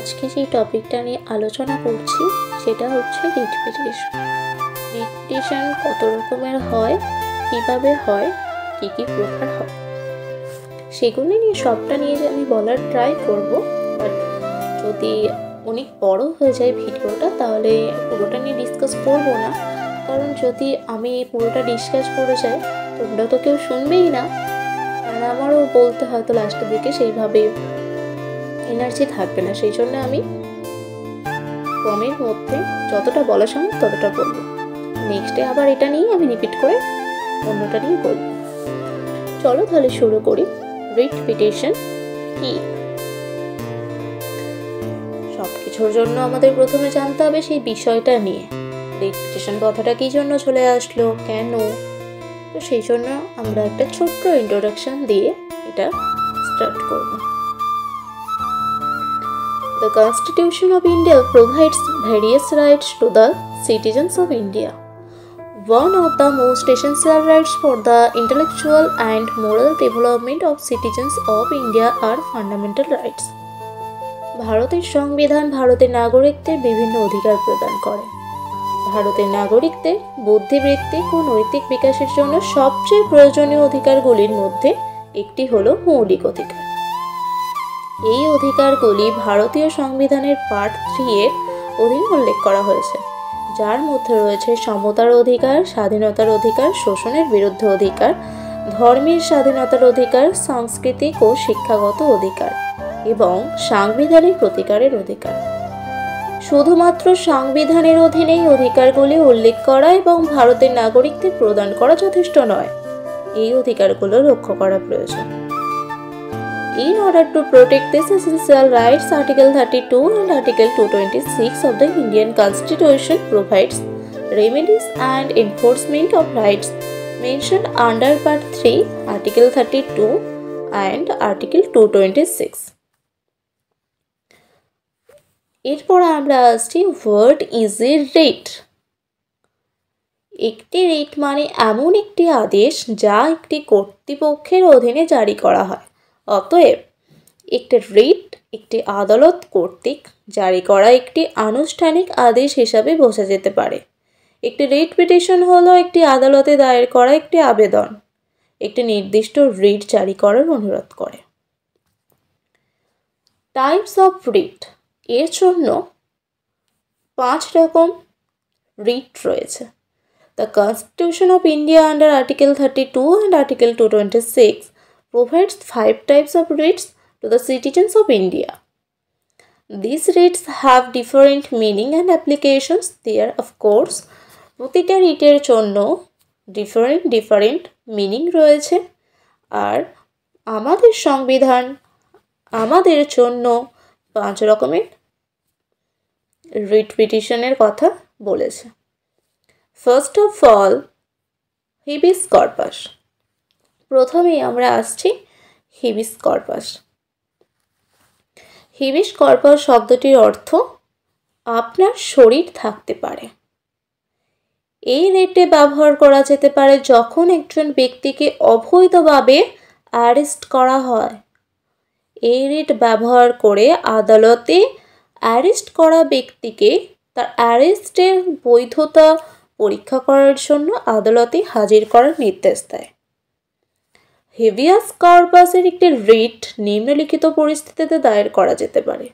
আজকে যে টপিকটা নিয়ে আলোচনা করছি সেটা হচ্ছে রিট পিটিশন। রিট পিটিশন কত রকমের হয়, কিভাবে হয়, কি কি প্রকার হয়, সেগুলো নিয়ে সবটা নিয়ে আমি বলার ট্রাই করব। বাট যদি অনেক বড় হয়ে যায় ভিডিওটা তাহলে পুরোটা নিয়ে ডিসকাস করব না, কারণ যদি আমি পুরোটা ডিসকাস করে যাই তোমরা তো কেউ শুনবেই না, আর আমারও বলতে হয়তো লাস্টের দিকে সেইভাবে এনার্জি থাকবে না। সেই জন্য আমি কমের মধ্যে যতটা বলা সম্ভব ততটা বলবো। নেক্সটে আবার এটা নিয়ে আমি রিপিট করে অন্যটা নিয়ে বলবো। চলো তাহলে শুরু করি। রিট পিটিশন কি? সব কিছুর জন্য আমাদের প্রথমে জানতে হবে সেই বিষয়টা নিয়ে। রিট পিটিশন কথাটা কি জন্য চলে আসলো, কেন? তো সেই জন্য আমরা একটা ছোট্ট ইন্ট্রোডাকশন দিয়ে এটা স্টার্ট করব। The Constitution of India provides various rights to the citizens of India. One of the most essential rights for the intellectual and moral development of citizens of India are fundamental rights. ভারতের সংবিধান ভারতের নাগরিকদের বিভিন্ন অধিকার প্রদান করে। ভারতের নাগরিকদের বুদ্ধিবৃত্তিক ও নৈতিক বিকাশের জন্য সবচেয়ে প্রয়োজনীয় অধিকারগুলির মধ্যে একটি হলো মৌলিক অধিকার। এই অধিকারগুলি ভারতীয় সংবিধানের পার্ট 3 এর অধীনে উল্লেখ করা হয়েছে, যার মধ্যে রয়েছে সমতার অধিকার, স্বাধীনতার অধিকার, শোষণের বিরুদ্ধে অধিকার, ধর্মের স্বাধীনতার অধিকার, সাংস্কৃতিক ও শিক্ষাগত অধিকার এবং সাংবিধানিক প্রতিকারের অধিকার। শুধুমাত্র সংবিধানের অধীনেই অধিকারগুলি উল্লেখ করা এবং ভারতের নাগরিকদের প্রদান করা যথেষ্ট নয়, এই অধিকারগুলো রক্ষা করা প্রয়োজন। In order to protect these essential rights, Article 32 and Article 226 of the Indian Constitution provides remedies and enforcement of rights mentioned under Part 3, Article 32 and Article 226. এরপর আমরা আসছি হোয়াট ইজ এ রিট। একটি রিট মানে এমন একটি আদেশ যা একটি কর্তৃপক্ষের অধীনে জারি করা হয়। অতএব একটি রিট একটি আদালত কর্তৃক জারি করা একটি আনুষ্ঠানিক আদেশ হিসাবে বোঝা যেতে পারে। একটি রিট পিটিশন হলো একটি আদালতে দায়ের করা একটি আবেদন একটি নির্দিষ্ট রিট জারি করার অনুরোধ করে। টাইপস অফ রিট, এর জন্য 5 রকম রিট রয়েছে। The constitution of India under article 32 and Article 226 provides 5 types of writs to the citizens of India. These writs have different meaning and applications there, of course. প্রতিটা রিটের জন্য different meaning রয়েছে, আর আমাদের সংবিধান আমাদের জন্য 5 রকমের রিট পিটিশনের কথা বলেছে। First of all, habeas corpus. প্রথমেই আমরা আসছি হেবিস কর্পাস। হেবিস কর্পাস শব্দটির অর্থ আপনার শরীর থাকতে পারে। এই রিটে ব্যবহার করা যেতে পারে যখন একজন ব্যক্তিকে অবৈধভাবে অ্যারেস্ট করা হয়। এই রিট ব্যবহার করে আদালতে অ্যারেস্ট করা ব্যক্তিকে তার অ্যারেস্টের বৈধতা পরীক্ষা করার জন্য আদালতে হাজির করার নির্দেশ দেয়। হেভিয়াস কর্পাসের একটি রিট নিম্নলিখিত পরিস্থিতিতে দায়ের করা যেতে পারে।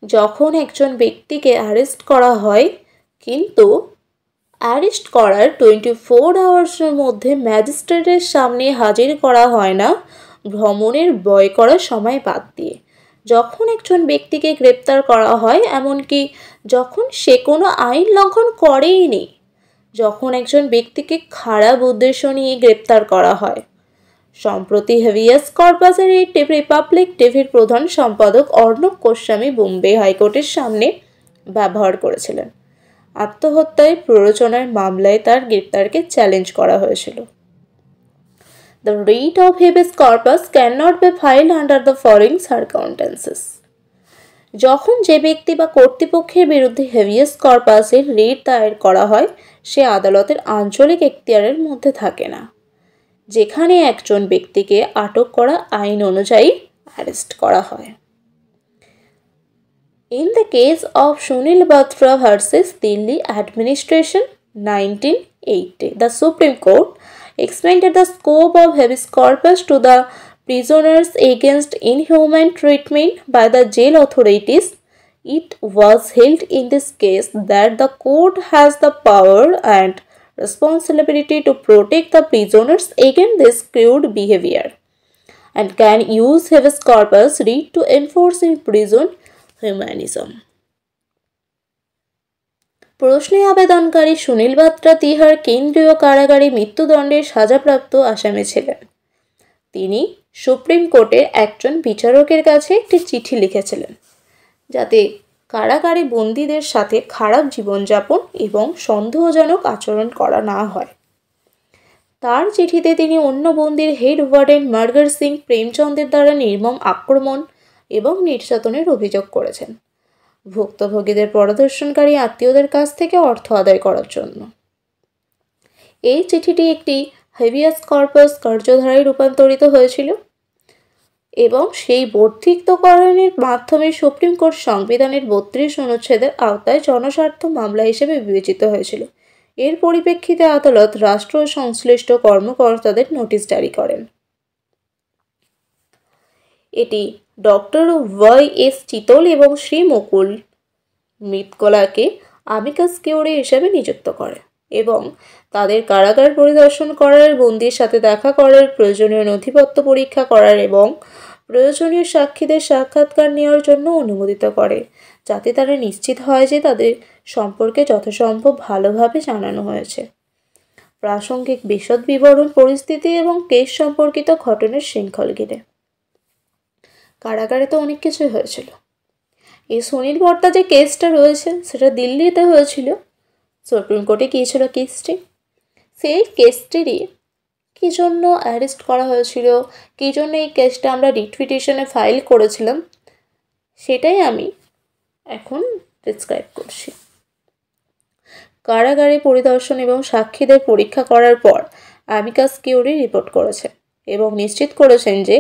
যখন একজন ব্যক্তিকে অ্যারেস্ট করা হয় কিন্তু অ্যারেস্ট করার 24 আওয়ার্সের মধ্যে ম্যাজিস্ট্রেটের সামনে হাজির করা হয় না, ভ্রমণের ব্যয় করার সময় বাদ দিয়ে। যখন একজন ব্যক্তিকে গ্রেপ্তার করা হয়, এমনকি যখন সে কোনো আইন লঙ্ঘন করেইনি, যখন একজন ব্যক্তিকে খারাপ উদ্দেশ্য নিয়ে গ্রেপ্তার করা হয়। সম্প্রতি হেভিয়াস কর্পাসের এই রিপাবলিক টিভির প্রধান সম্পাদক অর্ণব গোস্বামী বোম্বে হাইকোর্টের সামনে ব্যবহার করেছিলেন। আত্মহত্যায় প্ররোচনার মামলায় তার গ্রেপ্তারকে চ্যালেঞ্জ করা হয়েছিল। The writ of habeas corpus cannot be filed under the following circumstances. যখন যে ব্যক্তি বা কর্তৃপক্ষের বিরুদ্ধে হেভিয়াস কর্পাসের রিট দায়ের করা হয় সে আদালতের আঞ্চলিক এখতিয়ারের মধ্যে থাকে না, যেখানে একজন ব্যক্তিকে আটক করা আইন অনুযায়ী অ্যারেস্ট করা হয়। In the case of Sunil Batra versus Delhi Administration 1980, the Supreme Court expanded the scope of habeas corpus to the prisoners against inhuman treatment by the jail authorities. It was held in this case that the court has the power and responsibility to protect the prisoners against this crude behavior and can use habeas corpus writ to enforce in prison humanism. প্রশ্নে আবেদনকারী সুনীল বাত্রা তিহার কেন্দ্রীয় কারাগারে মৃত্যুদণ্ডের সাজাপ্রাপ্ত আসামি ছিলেন। তিনি supreme কোর্টের একজন বিচারকের কাছে একটি চিঠি লিখেছিলেন যাতে কারাগারে বন্দীদের সাথে খারাপ জীবনযাপন এবং সন্দেহজনক আচরণ করা না হয়। তার চিঠিতে তিনি অন্য বন্দীর হেড ওয়ার্ডেন মার্গার সিং প্রেমচন্দের দ্বারা নির্মম আক্রমণ এবং নির্যাতনের অভিযোগ করেছেন ভুক্তভোগীদের পরিদর্শনকারী আত্মীয়দের কাছ থেকে অর্থ আদায় করার জন্য। এই চিঠিটি একটি হেভিয়াস কর্পাস কার্যধারায় রূপান্তরিত হয়েছিল এবং সেই বর্ধিতকরণের মাধ্যমে সুপ্রিম কোর্ট সংবিধানের ৩২ অনুচ্ছেদের আওতায় জনস্বার্থ মামলা হিসেবে বিবেচিত হয়েছিল। এর পরিপ্রেক্ষিতে আদালত রাষ্ট্র ও সংশ্লিষ্ট কর্মকর্তাদের নোটিশ জারি করেন। এটি ডক্টর ওয়াই.এস. চিতল এবং শ্রী মুকুল মিতকলাকে আমিকাস কিউরি হিসেবে নিযুক্ত করে এবং তাদের কারাগার পরিদর্শন করার, বন্দীর সাথে দেখা করার, প্রয়োজনীয় নথিপত্র পরীক্ষা করার এবং প্রয়োজনীয় সাক্ষীদের সাক্ষাৎকার নেওয়ার জন্য অনুমোদিত করে, যাতে তারা নিশ্চিত হয় যে তাদের সম্পর্কে যথাসম্ভব ভালোভাবে জানানো হয়েছে। প্রাসঙ্গিক বিশদ বিবরণ, পরিস্থিতি এবং কেস সম্পর্কিত ঘটনার শৃঙ্খল ঘিরে। কারাগারে তো অনেক কিছুই হয়েছিল। এই সুনীল বর্তা যে কেসটা রয়েছে সেটা দিল্লিতে হয়েছিল, সুপ্রিম কোর্টে গিয়েছিল কেসটি। সেই কেসটিরই কী জন্য অ্যারেস্ট করা হয়েছিল, কী জন্য এই কেসটা আমরা রিট পিটিশনে ফাইল করেছিলাম, সেটাই আমি এখন ডিসক্রাইব করছি। কারাগারে পরিদর্শন এবং সাক্ষীদের পরীক্ষা করার পর আমিকাস কিউরি রিপোর্ট করেছেন এবং নিশ্চিত করেছেন যে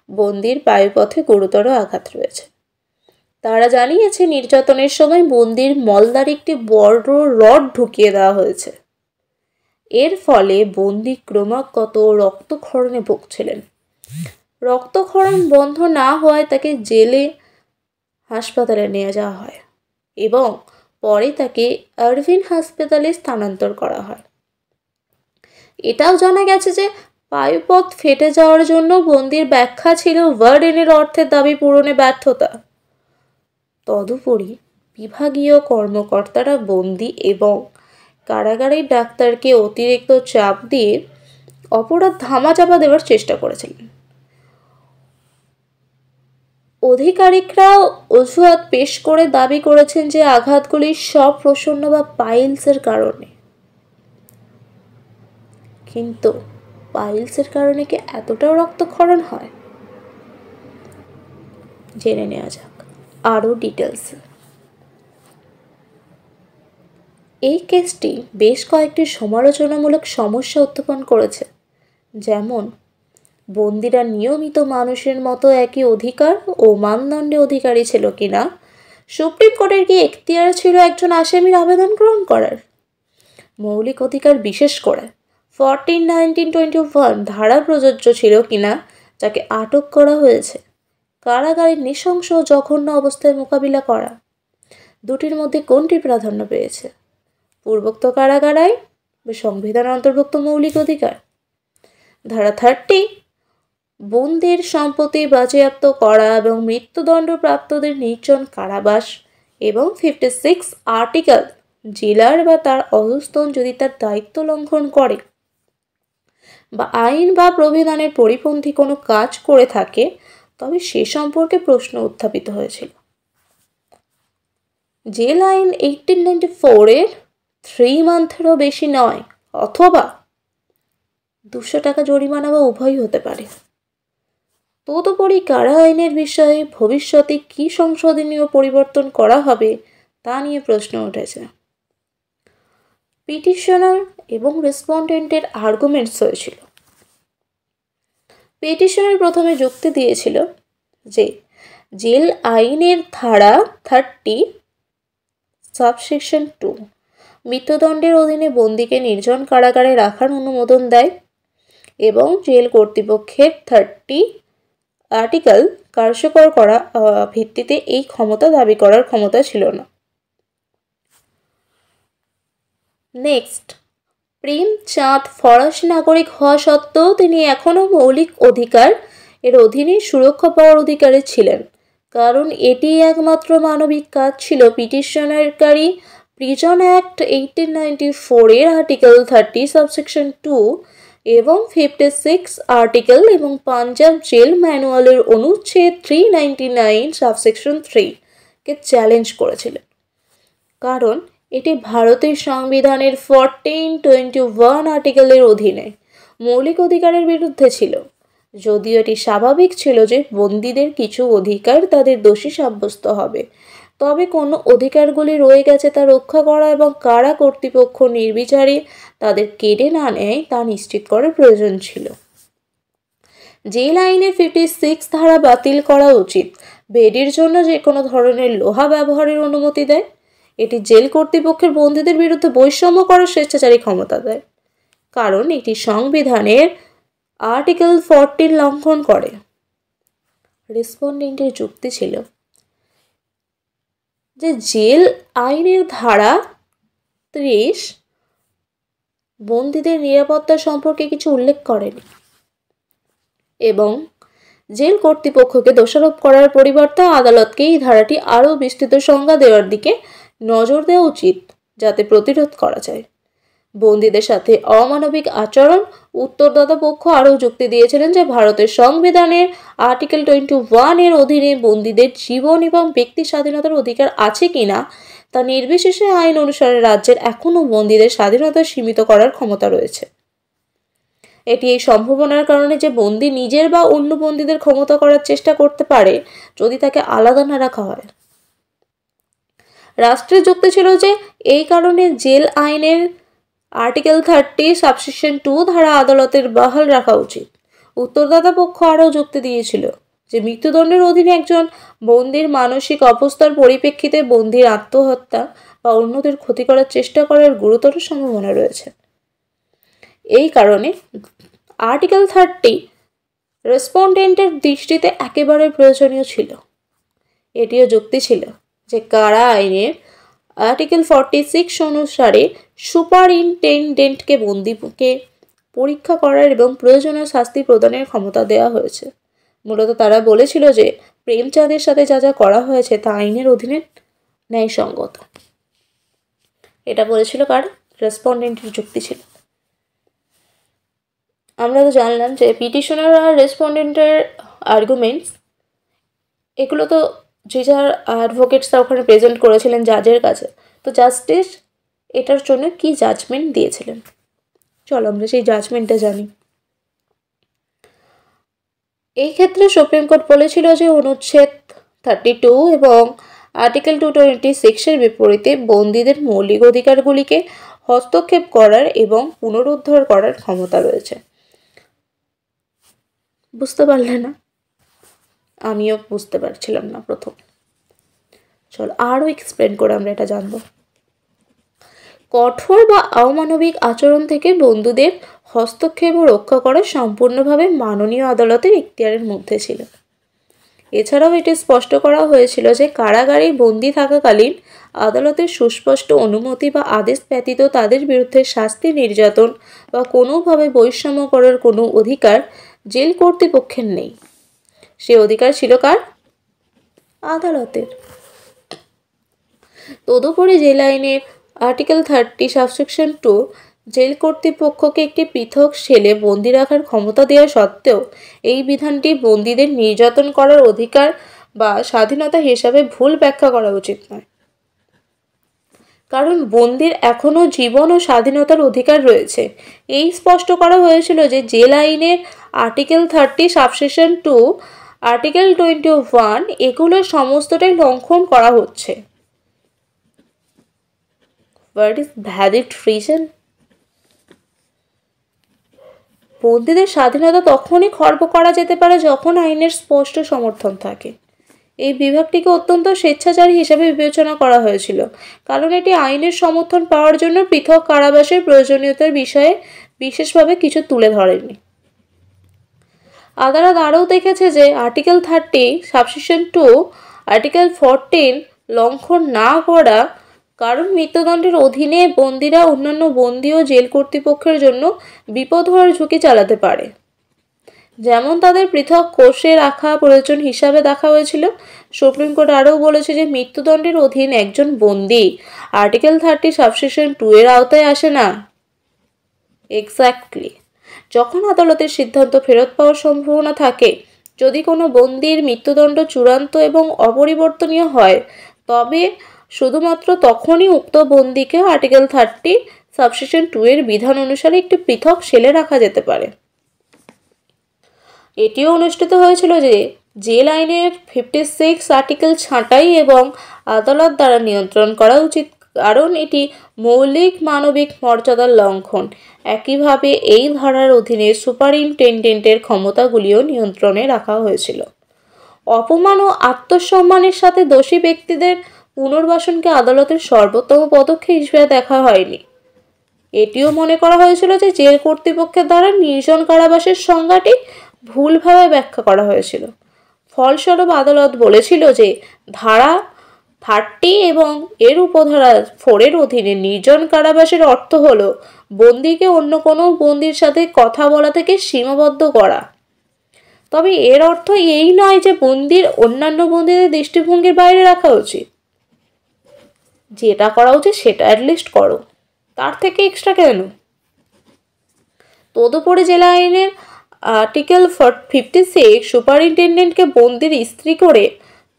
বন্দির বায়ুপথে গুরুতর আঘাত রয়েছে। তারা জানিয়েছে নির্যাতনের সময় বন্দির মলদ্বারে একটি বড় রড ঢুকিয়ে দেওয়া হয়েছে। এর ফলে বন্দি ক্রমাগত রক্তক্ষরণে ভুগছিলেন। রক্তক্ষরণ বন্ধ না হওয়ায় তাকে জেলে হাসপাতালে নিয়ে যাওয়া হয় এবং পরে তাকে আরভিন হাসপাতালে স্থানান্তর করা হয়। এটাও জানা গেছে যে বায়ুপথ ফেটে যাওয়ার জন্য বন্দির ব্যাখ্যা ছিল ওয়ার্ডেনের অর্থের দাবি পূরণে ব্যর্থতা। তদুপরি বিভাগীয় কর্মকর্তারা বন্দি এবং কারাগারের ডাক্তারকে অতিরিক্ত চাপ দিয়ে অপরাধ ধামাচাপা দেওয়ার চেষ্টা করেছিলেন। আধিকারিকরা অজুহাত পেশ করে দাবি করেছেন যে আঘাতগুলি স্বপ্রসন্ন বা পাইলসের কারণে। কিন্তু পাইলসের কারণে কি এতটাও রক্তক্ষরণ হয়? জেনে নেওয়া যাক আরও ডিটেলস। এই কেসটি বেশ কয়েকটি সমালোচনামূলক সমস্যা উত্থাপন করেছে, যেমন বন্দিরা নিয়মিত মানুষের মতো একই অধিকার ও মানদণ্ডে অধিকারী ছিল কিনা, সুপ্রিম কোর্টের কি এখতিয়ার ছিল একজন আসামির আবেদন গ্রহণ করার, মৌলিক অধিকার বিশেষ করে 14(19)(21) ধারা প্রযোজ্য ছিল কিনা যাকে আটক করা হয়েছে, কারাগারের নৃশংস ও জঘন্য অবস্থায় মোকাবিলা করা, দুটির মধ্যে কোনটি প্রাধান্য পেয়েছে, পূর্বোক্ত কারাগার আইন বা সংবিধান অন্তর্ভুক্ত মৌলিক অধিকার, ধারা 30 বন্দির সম্পত্তি বাজেয়াপ্ত করা এবং মৃত্যুদণ্ডপ্রাপ্তদের নির্জন কারাবাস এবং 56 আর্টিকেল জেলার বা তার অধস্তন যদি তার দায়িত্ব লঙ্ঘন করে বা আইন বা প্রবিধানের পরিপন্থী কোনো কাজ করে থাকে তবে সে সম্পর্কে প্রশ্ন উত্থাপিত হয়েছিল। জেল আইন 1894-এর 3 মান্থেরও বেশি নয় অথবা 200 টাকা জরিমানা বা উভয়ই হতে পারে। তদুপরি কারা আইনের বিষয়ে ভবিষ্যতে কী সংশোধনীয় পরিবর্তন করা হবে তা নিয়ে প্রশ্ন উঠেছে। পিটিশনার এবং রেসপন্ডেন্টের আর্গুমেন্টস হয়েছিল। পিটিশনার প্রথমে যুক্তি দিয়েছিল যে জেল আইনের ধারা 30 সাবসেকশন 2 মৃত্যুদণ্ডের অধীনে বন্দীকে নির্জন কারাগারে রাখার অনুমোদন দেয় এবং জেল কর্তৃপক্ষের 30 আর্টিকেল কার্যকর করা ভিত্তিতে এই ক্ষমতা দাবি করার ক্ষমতা ছিল না। নেক্সট, প্রেমচাঁদ ফরাসি নাগরিক হওয়া সত্ত্বেও তিনি এখনও মৌলিক অধিকার এর অধীনে সুরক্ষা পাওয়ার অধিকারী ছিলেন, কারণ এটি একমাত্র মানবিক কাজ ছিল পিটিশনারকারী প্রিজন অ্যাক্ট 1894 এর আর্টিকেল 30 সাবসেকশন 2 এবং 56 আর্টিকেল এবং পাঞ্জাব জেল ম্যানুয়ালের অনুচ্ছেদ 399 সাবসেকশন 3 কে চ্যালেঞ্জ করেছিলেন, কারণ এটি ভারতের সংবিধানের 1421 আর্টিকেলের অধীনে মৌলিক অধিকারের বিরুদ্ধে ছিল, যদিও এটি স্বাভাবিক ছিল যে বন্দীদের কিছু অধিকার তাদের দোষী সাব্যস্ত হবে, তবে কোন অধিকারগুলি রয়ে গেছে তা রক্ষা করা এবং কারা কর্তৃপক্ষ নির্বিচারে তাদের কেড়ে না নেয় তা নিশ্চিত করার প্রয়োজন ছিল। জেল আইনের 56 ধারা বাতিল করা উচিত। বেডির জন্য যে কোনো ধরনের লোহা ব্যবহারের অনুমতি দেয়। এটি জেল কর্তৃপক্ষের বন্দীদের বিরুদ্ধে বৈষম্য করার স্বেচ্ছাচারী ক্ষমতা দেয়, কারণ এটি সংবিধানের আর্টিকেল 14 লঙ্ঘন করে। রেসপন্ডেন্টের যুক্তি ছিল যে জেল আইনের ধারা 30 বন্দীদের নিরাপত্তা সম্পর্কে কিছু উল্লেখ করেনি এবং জেল কর্তৃপক্ষকে দোষারোপ করার পরিবর্তে আদালতকে এই ধারাটি আরও বিস্তৃত সংজ্ঞা দেওয়ার দিকে নজর দেওয়া উচিত, যাতে প্রতিরোধ করা যায়। বন্দীদের সাথে অমানবিক আচরণ উত্তরদাতা পক্ষ আরও যুক্তি দিয়েছিলেন যে ভারতের সংবিধানের আর্টিকেল 21 এর অধীনে বন্দীদের জীবন এবং ব্যক্তি স্বাধীনতার অধিকার আছে কিনা তা নির্বিশেষে আইন অনুসারে রাজ্যের এখনও বন্দীদের স্বাধীনতা সীমিত করার ক্ষমতা রয়েছে। এটি এই সম্ভাবনার কারণে যে বন্দী নিজের বা অন্য বন্দীদের ক্ষমতা করার চেষ্টা করতে পারে যদি তাকে আলাদা না রাখা হয়। রাষ্ট্রের যুক্তি ছিল যে এই কারণে জেল আইনের আর্টিকেল 30 সাবসেকশন 2 ধারা আদালতের বহাল রাখা উচিত। উত্তরদাতা পক্ষ আরও যুক্তি দিয়েছিল যে মৃত্যুদণ্ডের অধীনে একজন বন্দীর মানসিক অবস্থার পরিপ্রেক্ষিতে বন্দীর আত্মহত্যা বা অন্যদের ক্ষতি করার চেষ্টা করার গুরুতর সম্ভাবনা রয়েছে। এই কারণে আর্টিকেল 30 রেসপন্ডেন্টের দৃষ্টিতে একেবারে প্রয়োজনীয় ছিল। এটিও যুক্তি ছিল যে কারা আইনের আর্টিকেল 46 অনুসারে সুপারিনটেনডেন্টকে বন্দীকে পরীক্ষা করার এবং প্রয়োজনীয় শাস্তি প্রদানের ক্ষমতা দেওয়া হয়েছে। মূলত তারা বলেছিল যে প্রেমচাঁদের সাথে যা যা করা হয়েছে তা আইনের অধীনে ন্যায়সঙ্গত। এটা বলেছিল কার? রেসপন্ডেন্টের যুক্তি ছিল। আমরা তো জানলাম যে পিটিশনার আর রেসপন্ডেন্টের আর্গুমেন্টস, এগুলো তো যে যার অ্যাডভোকেটসরা ওখানে প্রেজেন্ট করেছিলেন জাজের কাছে। তো জাস্টিস এটার জন্য কি জাজমেন্ট দিয়েছিলেন, চলো আমরা সেই জাজমেন্টটা জানি। এই ক্ষেত্রে সুপ্রিম কোর্ট বলেছিল যে অনুচ্ছেদ 32 এবং আর্টিকেল 226 এর বিপরীতে বন্দীদের মৌলিক অধিকারগুলিকে হস্তক্ষেপ করার এবং পুনরুদ্ধার করার ক্ষমতা রয়েছে। বুঝতে পারলে না? আমিও বুঝতে পারছিলাম না প্রথম। চল আরও এক্সপ্লেন করে আমরা এটা জানবো। কঠোর বা অমানবিক আচরণ থেকে বন্দীদের হস্তক্ষেপ ও রক্ষা করা সম্পূর্ণভাবে মাননীয় আদালতের এখতিয়ারের মধ্যে ছিল। এছাড়াও এটি স্পষ্ট করা হয়েছিল যে কারাগারে বন্দী থাকাকালীন আদালতের সুস্পষ্ট অনুমতি বা আদেশ ব্যতীত তাদের বিরুদ্ধে শাস্তি, নির্যাতন বা কোনোভাবে বৈষম্য করার কোনো অধিকার জেল কর্তৃপক্ষের নেই। সে অধিকার ছিল কার? আদালতের। তদুপরি জেল আইনের আর্টিকেল 30 সাবসেকশন 2 জেল কর্তৃপক্ষকে একটি পৃথক সেলে বন্দী রাখার ক্ষমতা দেওয়া সত্ত্বেও এই বিধানটি বন্দীদের নির্যাতন করার অধিকার বা স্বাধীনতা হিসাবে ভুল ব্যাখ্যা করা উচিত নয়, কারণ বন্দীর এখনও জীবন ও স্বাধীনতার অধিকার রয়েছে। এই স্পষ্ট করা হয়েছিল যে জেল আইনের আর্টিকেল 30 সাবসেকশন 2, আর্টিকেল 21 এগুলো সমস্তটাই লঙ্ঘন করা হচ্ছে। What is valid reason? বন্দীদের স্বাধীনতা তখনই খর্ব করা যেতে পারে যখন আইনের স্পষ্ট সমর্থন থাকে। এই বিভাগটিকে অত্যন্ত স্বেচ্ছাচারী হিসেবে বিবেচনা করা হয়েছিল, কারণ এটি আইনের সমর্থন পাওয়ার জন্য পৃথক কারাবাসের প্রয়োজনীয়তার বিষয়ে বিশেষভাবে কিছু তুলে ধরেনি। আদালত আরও দেখেছে যে আর্টিকেল 30 সাবসেকশন 2 আর্টিকেল 14 লঙ্ঘন না করা কারণ মৃত্যুদণ্ডের অধীনে বন্দীরা অন্যান্য বন্দী ও জেল কর্তৃপক্ষের জন্য বিপদ হওয়ার ঝুঁকি চালাতে পারে, যেমন তাদের পৃথক কোষে রাখা প্রয়োজন হিসাবে দেখা হয়েছিল। সুপ্রিম কোর্ট আরও বলেছে যে মৃত্যুদণ্ডের অধীন একজন বন্দী আর্টিকেল 30 সাবসেকশন 2 এর আওতায় আসে না। এক্স্যাক্টলি, যখন আদালতের সিদ্ধান্ত ফেরত পাওয়ার সম্ভাবনা থাকে, যদি কোনো বন্দীর মৃত্যুদণ্ড চূড়ান্ত এবং অপরিবর্তনীয় হয়, তবে শুধুমাত্র তখনই উক্ত বন্দীকে আর্টিকেল 30 সাবসেকশন 2 এর বিধান অনুসারে একটি পৃথক সেলে রাখা যেতে পারে। এটিও অনুষ্ঠিত হয়েছিল যে জেল আইনের 56 আর্টিকেল ছাঁটাই এবং আদালত দ্বারা নিয়ন্ত্রণ করা উচিত, কারণ এটি মৌলিক মানবিক মর্যাদার লঙ্ঘন। একইভাবে এই ধারার অধীনে সুপারিনটেনডেন্টের ক্ষমতাগুলিও নিয়ন্ত্রণে রাখা হয়েছিল। অপমান ও আত্মসম্মানের সাথে দোষী ব্যক্তিদের পুনর্বাসনকে আদালতের সর্বোত্তম পদক্ষেপ হিসেবে দেখা হয়নি। এটিও মনে করা হয়েছিল যে জেল কর্তৃপক্ষের দ্বারা নির্জন কারাবাসের সংজ্ঞাটি ভুলভাবে ব্যাখ্যা করা হয়েছিল। ফলস্বরূপ আদালত বলেছিল যে ধারা 30 এবং এর উপধারা 4 এর অধীনে নির্জন কারাবাসের অর্থ হল বন্দীকে অন্য কোনো বন্দীর সাথে কথা বলা থেকে সীমাবদ্ধ করা। তবে এর অর্থ এই নয় যে বন্দীর অন্যান্য বন্দীদের দৃষ্টিভঙ্গির বাইরে রাখা উচিত। যেটা করা উচিত সেটা অ্যাটলিস্ট করো, তার থেকে এক্সট্রা কেন? তদুপরি জেলা আইনের আর্টিকেল 56 সুপারিনটেনডেন্টকে বন্দীর স্ত্রী করে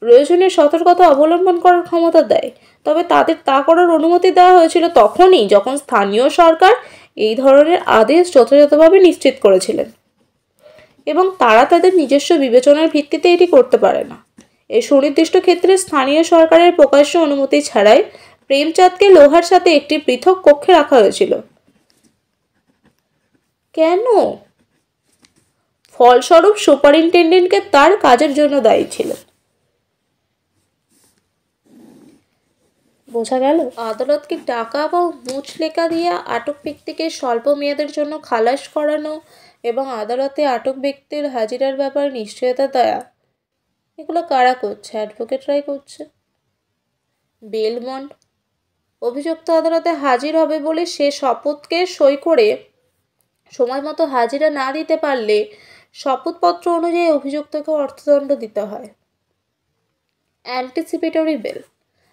প্রয়োজনীয় সতর্কতা অবলম্বন করার ক্ষমতা দেয়, তবে তাদের তা করার অনুমতি দেওয়া হয়েছিল তখনই যখন স্থানীয় সরকার এই ধরনের আদেশ যথাযথভাবে নিশ্চিত করেছিলেন এবং তারা তাদের নিজস্ব বিবেচনার ভিত্তিতে এটি করতে পারে না। এই সুনির্দিষ্ট ক্ষেত্রে স্থানীয় সরকারের প্রকাশ্য অনুমতি ছাড়াই প্রেমচাঁদকে লোহার সাথে একটি পৃথক কক্ষে রাখা হয়েছিল। কেন? ফলস্বরূপ সুপারিনটেনডেন্টকে তার কাজের জন্য দায়ী ছিল। বোঝা গেল? আদালতকে টাকা বা মুচলেকা দিয়ে আটক ব্যক্তিকে স্বল্প মেয়াদের জন্য খালাস করানো এবং আদালতে আটক ব্যক্তির হাজিরার ব্যাপারে নিশ্চয়তা দেয়া, এগুলো কারা করছে? অ্যাডভোকেটরাই করছে। বেল বন্ড, অভিযুক্ত আদালতে হাজির হবে বলে সে শপথকে সই করে সময় মতো হাজিরা না দিতে পারলে শপথপত্র অনুযায়ী অভিযুক্তকে অর্থদণ্ড দিতে হয়। অ্যান্টিসিপেটরি বেল,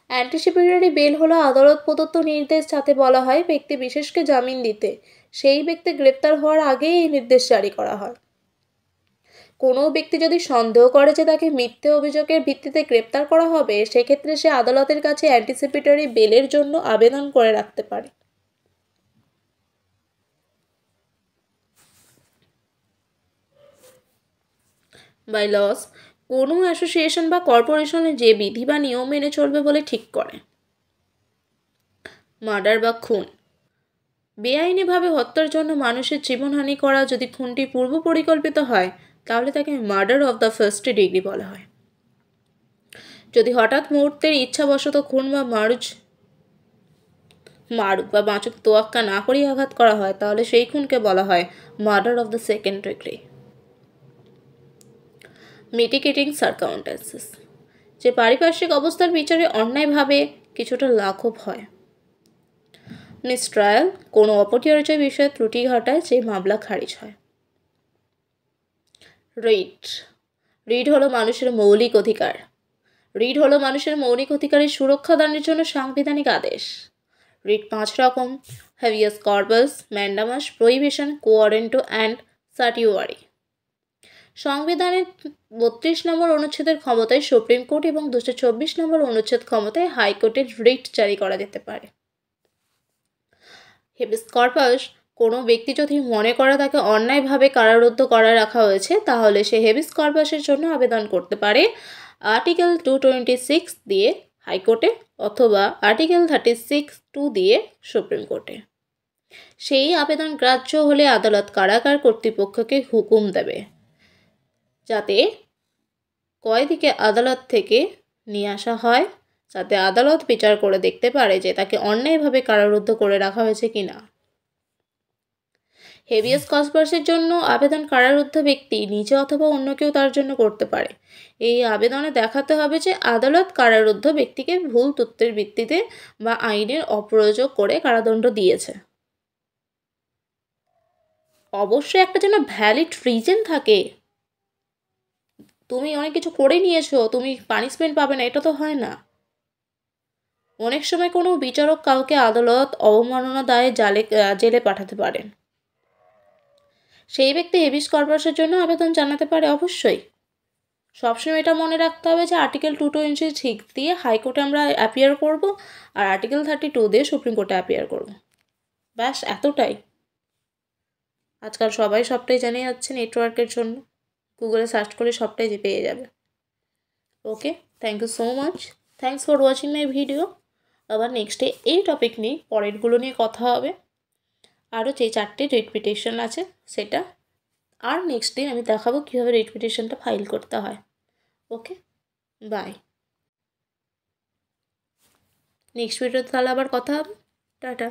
অ্যান্টিসিপেটরি বেল হলো আদালত প্রদত্ত নির্দেশ, যাতে বলা হয় ব্যক্তি বিশেষকে জামিন দিতে সেই ব্যক্তি গ্রেপ্তার হওয়ার আগেই এই নির্দেশ জারি করা হয়। কোনো ব্যক্তি যদি সন্দেহ করে যে তাকে মিথ্যে অভিযোগের ভিত্তিতে গ্রেপ্তার করা হবে, সেক্ষেত্রে সে আদালতের কাছে অ্যান্টিসিপেটরি বেলের জন্য আবেদন করে রাখতে পারে। বাই লস, কোনো অ্যাসোসিয়েশন বা কর্পোরেশনে যে বিধি বা নিয়ম মেনে চলবে বলে ঠিক করে। মার্ডার বা খুন, বেআইনিভাবে হত্যার জন্য মানুষের জীবনহানি করা যদি খুনটি পূর্ব পরিকল্পিত হয়, তাহলে তাকে murder of the first degree বলা হয়। যদি হঠাৎ মুহূর্তের ইচ্ছাবশত খুন বা মারুক বা বাঁচুক তোয়াক্কা না করেই আঘাত করা হয়, তাহলে সেই খুনকে বলা হয় murder of the second degree. Mitigating circumstances, যে পারিপার্শ্বিক অবস্থার বিচারে অন্যায়ভাবে কিছুটা লাঘব হয়। মিসট্রায়াল, কোনো অপরিহার্য বিষয়ে ত্রুটি ঘটায় যে মামলা খারিজ হয়। রিট হলো মানুষের মৌলিক অধিকার। রিট হলো মানুষের মৌলিক অধিকারের সুরক্ষা দানের জন্য সাংবিধানিক আদেশ। রিট 5 রকম: habeas corpus, mandamus, prohibition, quo warranto and certiorari. সংবিধানের 32 নম্বর অনুচ্ছেদের ক্ষমতায় সুপ্রিম কোর্ট এবং 224 নম্বর অনুচ্ছেদ ক্ষমতায় হাইকোর্টের রিট জারি করা যেতে পারে। হেবিস কর্পাস, কোনো ব্যক্তি যদি মনে করে তাকে অন্যায়ভাবে কারারুদ্ধ করা রাখা হয়েছে, তাহলে সে হেবিস কর্পাসের জন্য আবেদন করতে পারে আর্টিকেল 226 দিয়ে হাইকোর্টে অথবা আর্টিকেল 36(2) দিয়ে সুপ্রিম কোর্টে। সেই আবেদন গ্রাহ্য হলে আদালত কারাগার কর্তৃপক্ষকে হুকুম দেবে যাতে কয়েদিকে আদালত থেকে নিয়ে আসা হয় যাতে আদালত বিচার করে দেখতে পারে যে তাকে অন্যায়ভাবে কারারুদ্ধ করে রাখা হয়েছে কিনা। হেভিয়াস কর্পাসের জন্য আবেদন কারারুদ্ধ ব্যক্তি নিজে অথবা অন্য কেউ তার জন্য করতে পারে। এই আবেদনে দেখাতে হবে যে আদালত কারারুদ্ধ ব্যক্তিকে ভুল তথ্যের ভিত্তিতে বা আইনের অপ্রয়োগ করে কারাদণ্ড দিয়েছে। অবশ্যই একটা যেন ভ্যালিড রিজন থাকে। তুমি অনেক কিছু করে নিয়েছো, তুমি পানিশমেন্ট পাবে না, এটা তো হয় না। অনেক সময় কোনো বিচারক কাউকে আদালত অবমাননা দায়ে জেলে পাঠাতে পারেন। সেই ব্যক্তি হেভিয়াস কর্পাসের জন্য আবেদন জানাতে পারে। অবশ্যই সবসময় এটা মনে রাখতে হবে যে আর্টিকেল 226 দিয়ে হাইকোর্টে আমরা অ্যাপিয়ার করব, আর আর্টিকেল 32 দিয়ে সুপ্রিম কোর্টে অ্যাপিয়ার করব। ব্যাস এতটাই। আজকাল সবাই সবটাই জেনে যাচ্ছে নেটওয়ার্কের জন্য, গুগলে সার্চ করে সবটাই পেয়ে যাবে। Okay, thank you so much, thanks for watching my video. আবার নেক্সটে এই টপিক নিয়ে পরেরগুলো নিয়ে কথা হবে। আরও যে 4টে রিট পিটিশন আছে সেটা, আর নেক্সট দিন আমি দেখাবো কীভাবে রিট পিটিশনটা ফাইল করতে হয়। ওকে, বাই। নেক্সট ভিডিওতে তাহলে আবার কথা হবে। টাটা।